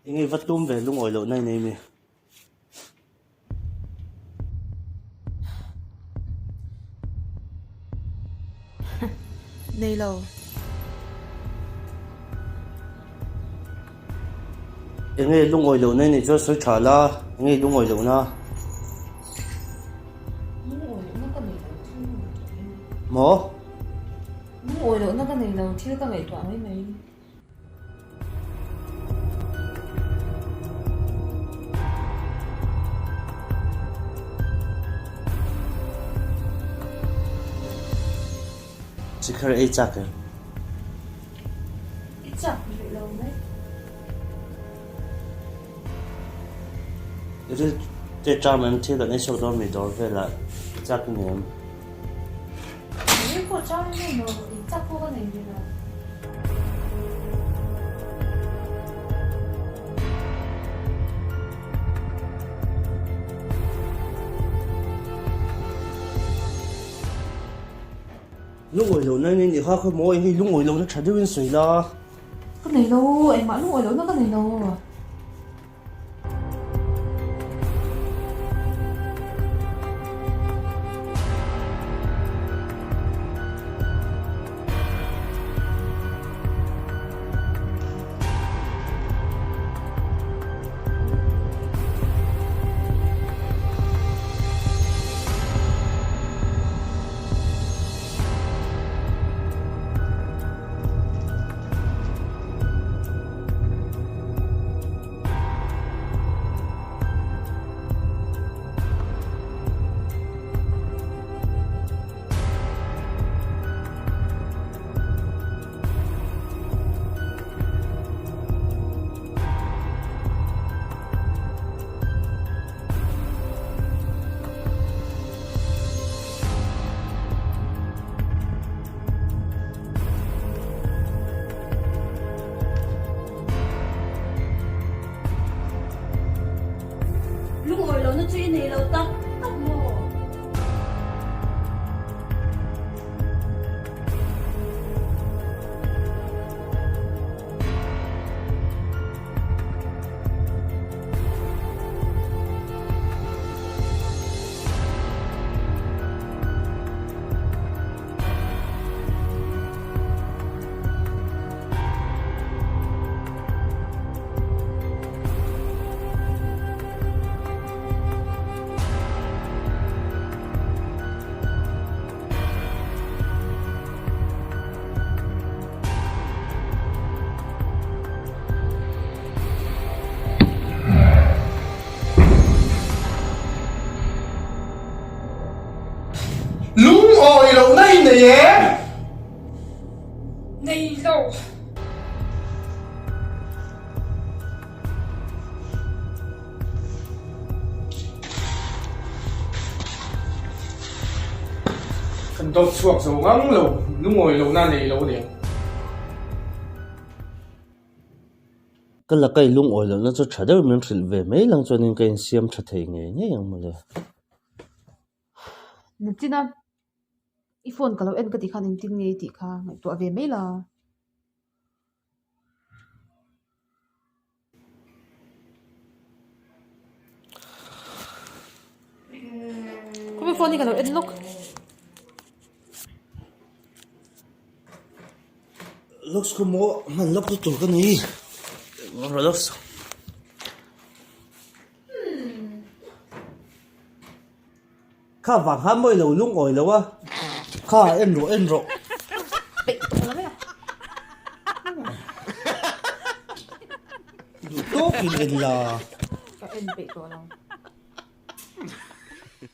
Ngay vắt tôm về lúc ngồi lỗ này này mày. Này lâu. Ngay lúc ngồi lỗ này này cho soi trả la. Ngay lúc ngồi lỗ na. Mỏ. Ngồi lỗ nó cái này lâu chưa có mấy toán với mấy. Chỉ khởi ấy chắc à. Ít chắc vậy lâu đấy. Thế cha mình thì là nên sầu đó mình đó về là chắc cái niệm. Nếu có cho nên nó ít chắc có cái này gì đâu. Lúc ngồi lỗ này nên thì khác không mỗi ngay lúc ngồi lỗ nó chả được bên sưởi la. Cái này lâu em bảo lúc ngồi lỗ nó cái này lâu à. Lúc ngồi lỗ nó truy này lâu tóc tóc mồ. Lúc ngồi lỗ này nè. Này lâu. Cần tốt suộc dấu ngắn lỗ. Lúc ngồi lỗ này lỗ nè. Cái là cái lúc ngồi lỗ nó cho chả được mình sưởi về mấy lần cho nên cái xem chả thấy nghe nhé yang mà le. Nên chỉ là iPhone kalau en cái thì khăn tin nghe thì khá ngày tụi về mấy là. Có cái phone thì kalau en lock. Looks como man look to cái này. Nó looks. Khá vàng hám mới lâu lúc ngồi lâu á. Khá em rồi. Bị nó mấy à? Tốt thì là. Cái en bị rồi đâu.